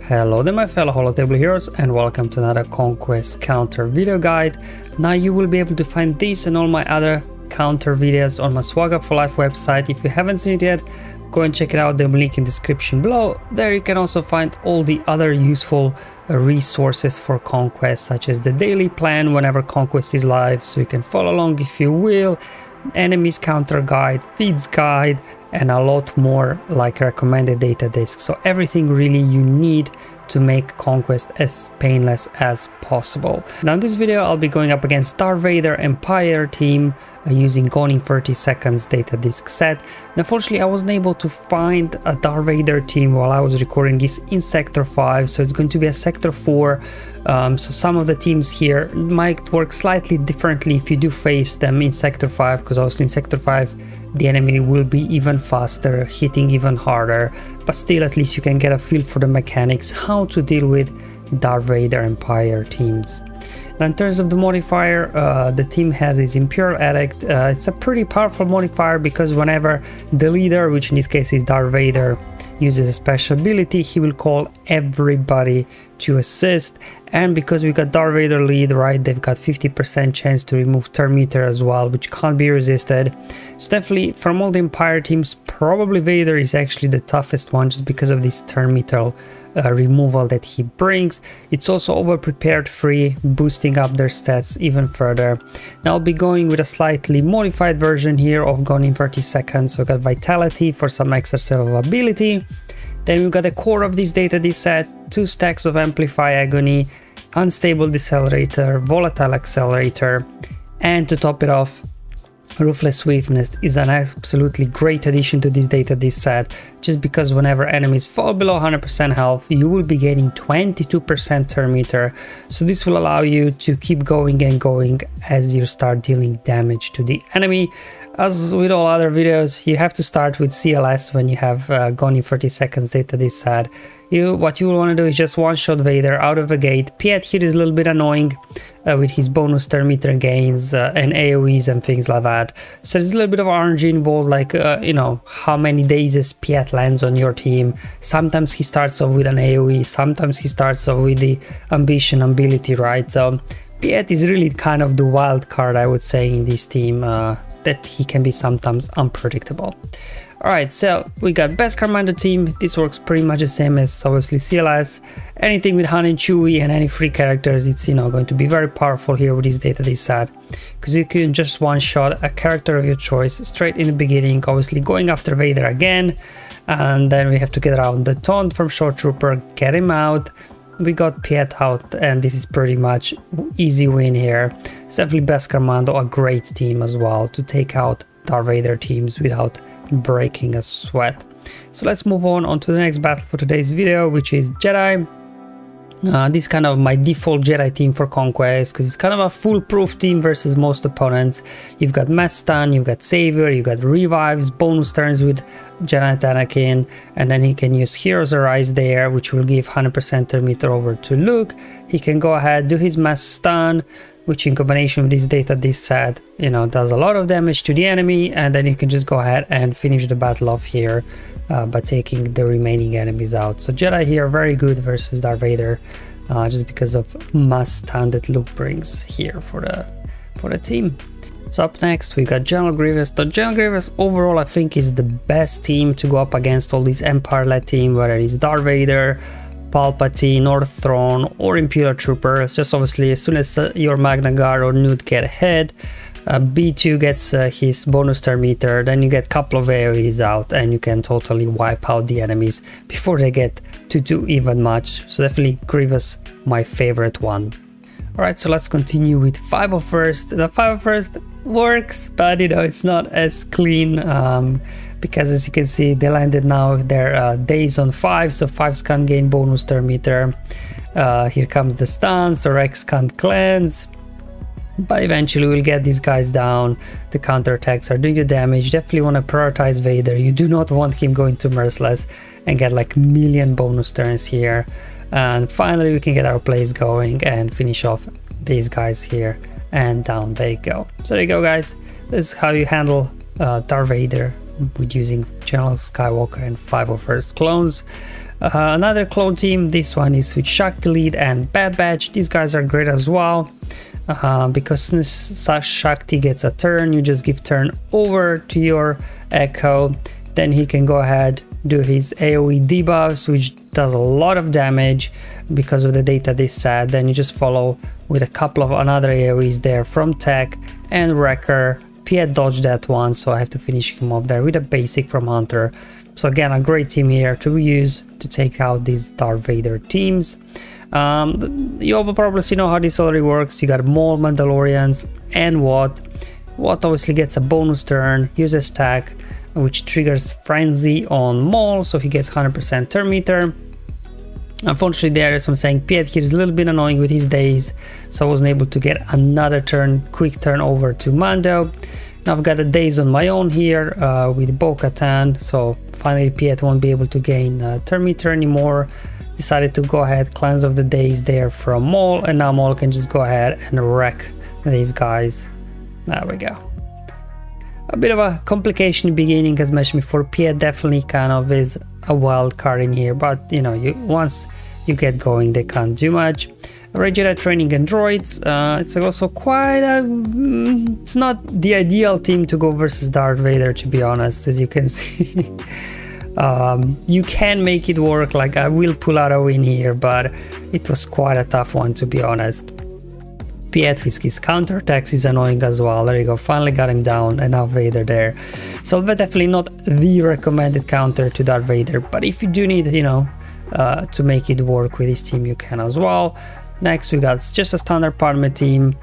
Hello there my fellow holotable heroes and welcome to another Conquest counter video guide. Now you will be able to find this and all my other counter videos on my SWGOH for Life website. If you haven't seen it yet, go and check it out, the link in the description below. There you can also find all the other useful resources for Conquest, such as the daily plan whenever Conquest is live, so you can follow along if you will, enemies counter guide, feeds guide, and a lot more like recommended data disks. So everything really you need to make Conquest as painless as possible. Now in this video I'll be going up against Darth Vader Empire team using Gone in 30 Seconds data disk set. And unfortunately I wasn't able to find a Darth Vader team while I was recording this in Sector 5, so it's going to be a Sector 4. So some of the teams here might work slightly differently if you do face them in Sector 5, because also in Sector 5 the enemy will be even faster, hitting even harder, but still at least you can get a feel for the mechanics, how to deal with Darth Vader Empire teams. Now in terms of the modifier, the team has his Imperial Edict. It's a pretty powerful modifier because whenever the leader, which in this case is Darth Vader, uses a special ability, he will call everybody to assist. And because we got Darth Vader lead, right, they've got 50% chance to remove turn meter as well, which can't be resisted. So definitely from all the Empire teams, probably Vader is actually the toughest one just because of this turn meter removal that he brings. It's also over prepared free, boosting up their stats even further. Now I'll be going with a slightly modified version here of Gone in 30 Seconds. So we got Vitality for some extra survivability. Then we've got the core of this data disk set, 2 stacks of Amplify Agony, Unstable Decelerator, Volatile Accelerator, and to top it off, Ruthless Swiftness is an absolutely great addition to this data disk set, just because whenever enemies fall below 100% health, you will be gaining 22% turn meter. So this will allow you to keep going and going as you start dealing damage to the enemy. As with all other videos, you have to start with CLS when you have Gone in 30 Seconds data disk set. What you will want to do is just one-shot Vader out of the gate. Piet here is a little bit annoying with his bonus turn meter gains and AoEs and things like that. So there's a little bit of RNG involved, like, you know, how many days Piet lands on your team. Sometimes he starts off with an AoE, sometimes he starts off with the ambition ability, right? So Piet is really kind of the wild card, I would say, in this team, that he can be sometimes unpredictable. Alright, so we got Best Commander team. This works pretty much the same as obviously CLS. Anything with Han and Chewie and any free characters, it's, you know, going to be very powerful here with this data disk set, because you can just one-shot a character of your choice straight in the beginning, obviously going after Vader again, and then we have to get around the taunt from Short Trooper, get him out. We got Piet out, and this is pretty much easy win here. It's definitely Best Commando, a great team as well to take out Darth Vader teams without breaking a sweat. So let's move on to the next battle for today's video, which is Jedi. This is kind of my default Jedi team for Conquest, because it's kind of a foolproof team versus most opponents. You've got Mass Stun, you've got Savior, you've got Revives, bonus turns with Jedi Anakin, and then he can use Heroes Arise there, which will give 100% turn meter over to Luke. He can go ahead, do his Mass Stun, which in combination with this data disk set, you know, does a lot of damage to the enemy, and then you can just go ahead and finish the battle off here by taking the remaining enemies out. So Jedi here very good versus Darth Vader, just because of Mass Stun that Luke brings here for the team. So up next we got General Grievous. The General Grievous overall I think is the best team to go up against all these Empire-led team, whether it's Darth Vader, Palpatine, or Throne, or Imperial Troopers. Just obviously as soon as your Magna Guard or Newt get ahead, B2 gets his bonus turn meter, then you get a couple of AoEs out and you can totally wipe out the enemies before they get to do even much. So definitely Grievous, my favorite one. Alright, so let's continue with 501st. The 501st works, but you know, it's not as clean, because as you can see they landed now their days on 5, so 5s can't gain bonus turn meter. Here comes the stun, so Rex can't cleanse, but eventually we'll get these guys down. The counterattacks are doing the damage. Definitely want to prioritize Vader. You do not want him going to Merciless and get like million bonus turns here. And finally we can get our plays going and finish off these guys here, and down they go. So there you go guys, this is how you handle Darth Vader with using General Skywalker and 501st clones. Another clone team, this one is with Shaak Ti lead and Bad Batch. These guys are great as well, because as soon as Shaak Ti gets a turn, you just give turn over to your Echo, then he can go ahead, do his AoE debuffs, which does a lot of damage because of the data they set. Then you just follow with a couple of another AoEs there from Tech and Wrecker. Piet dodged that one, so I have to finish him off there with a basic from Hunter. So again, a great team here to use to take out these Darth Vader teams. You all probably know how this already works. You got Maul, Mandalorians, and Watt. Watt obviously gets a bonus turn, uses Tech, which triggers Frenzy on Maul, so he gets 100% turn meter. Unfortunately, there, as I'm saying, Piet here is a little bit annoying with his days, so I wasn't able to get another turn, quick turn over to Mando. Now I've got the days on my own here with Bo-Katan, so finally Piet won't be able to gain turn meter anymore. Decided to go ahead, cleanse of the days there from Maul, and now Maul can just go ahead and wreck these guys. There we go. A bit of a complication beginning, as mentioned before. Piet definitely kind of is a wild card in here, but you know, once you get going, they can't do much. Jedi training and droids. It's also quite a... it's not the ideal team to go versus Darth Vader, to be honest, as you can see. You can make it work, like I will pull out a win here, but it was quite a tough one, to be honest. Piet with his counterattacks is annoying as well. There you go, finally got him down, and now Vader there. So definitely not the recommended counter to Darth Vader, but if you do need, you know, to make it work with this team, you can as well. Next we got just a standard Padme team.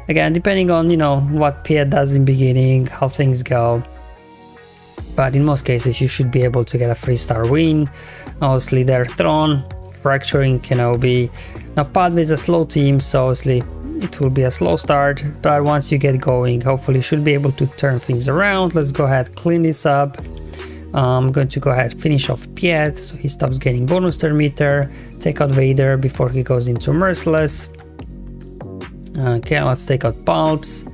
Again, depending on, you know, what Piet does in beginning, how things go. But in most cases, you should be able to get a 3-star win. Obviously, their Throne, Fracturing, Kenobi. Now, Padme is a slow team, so obviously it will be a slow start. But once you get going, hopefully you should be able to turn things around. Let's go ahead, clean this up. I'm going to go ahead, finish off Piet, so he stops getting bonus turn meter. Take out Vader before he goes into Merciless. Okay, let's take out Pulps.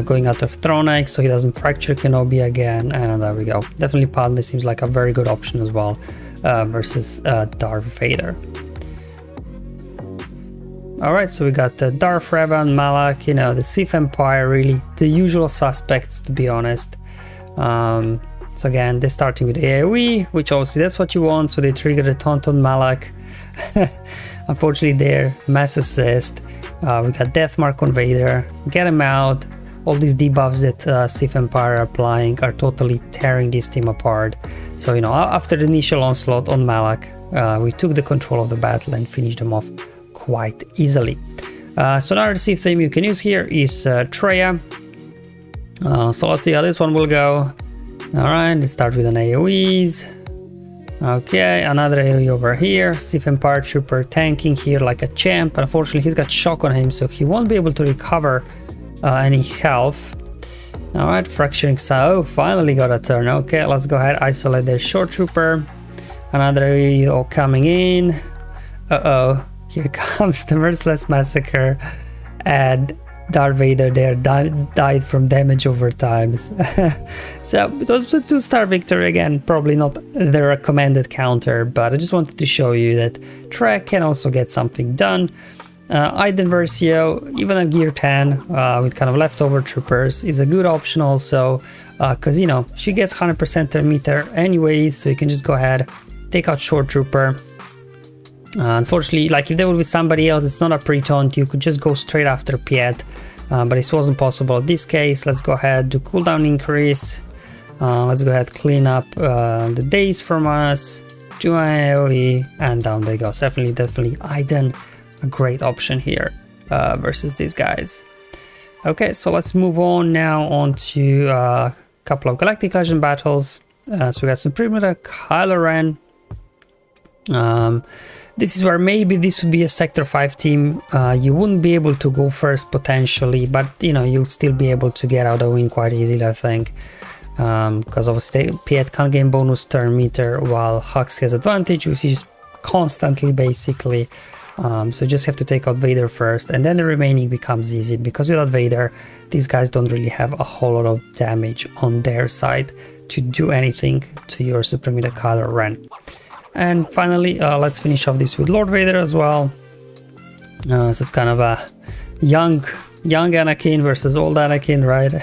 Going out of Throne X so he doesn't fracture Kenobi again, and there we go. Definitely Padme seems like a very good option as well versus Darth Vader. Alright, so we got Darth Revan, Malak, you know, the Sith Empire, really the usual suspects, to be honest. So again, they're starting with AoE, which obviously that's what you want, so they trigger the taunt on Malak. Unfortunately there, mass assist. We got Death Mark on Vader, get him out. All these debuffs that Sith Empire are applying are totally tearing this team apart. So, you know, after the initial onslaught on Malak, we took the control of the battle and finished them off quite easily. So another Sith team you can use here is Traya. So let's see how this one will go. Alright, let's start with an AoEs. Okay, another AoE over here. Sith Empire Trooper tanking here like a champ. Unfortunately, he's got shock on him, so he won't be able to recover any health. Alright, Fracturing So finally got a turn. Okay, let's go ahead, isolate their short trooper. Another AoE coming in. Uh-oh, here comes the Merciless Massacre. And Darth Vader there died from damage over times. So it was a 2-star victory. Again, probably not the recommended counter, but I just wanted to show you that Traya can also get something done. Iden Versio, even at gear 10 with kind of leftover troopers, is a good option also, because you know, she gets 100% turn meter anyways, so you can just go ahead, take out short trooper. Unfortunately, like if there would be somebody else, it's not a pre-taunt, you could just go straight after Piet, but this wasn't possible in this case. Let's go ahead, do cooldown increase. Let's go ahead, clean up the days from us, do an AoE, and down they go. So definitely Iden, a great option here versus these guys. Okay, so let's move on now on to a couple of Galactic Legend battles. So we got Supreme Leader Kylo Ren. This is where maybe this would be a Sector 5 team. You wouldn't be able to go first potentially, but you know, you'd still be able to get out a win quite easily, I think. Because obviously Piet can't gain bonus turn meter while Hux has advantage, which is constantly basically. So just have to take out Vader first, and then the remaining becomes easy, because without Vader, these guys don't really have a whole lot of damage on their side to do anything to your Supreme Leader Kylo Ren. And finally, let's finish off this with Lord Vader as well. So it's kind of a young Anakin versus old Anakin, right?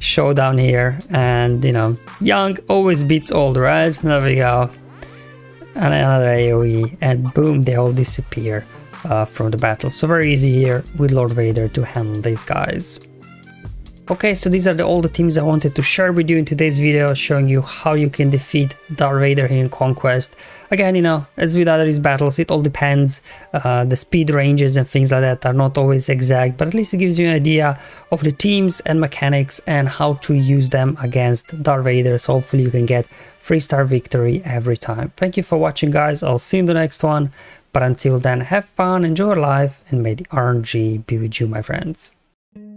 Showdown here, and you know, young always beats old, right? There we go. And another AoE, and boom, they all disappear from the battle. So very easy here with Lord Vader to handle these guys. Okay, so these are all the teams I wanted to share with you in today's video, showing you how you can defeat Darth Vader here in Conquest. Again, you know, as with other battles, it all depends. The speed ranges and things like that are not always exact, but at least it gives you an idea of the teams and mechanics and how to use them against Darth Vader. So hopefully you can get 3-star victory every time. Thank you for watching, guys. I'll see you in the next one. But until then, have fun, enjoy your life, and may the RNG be with you, my friends.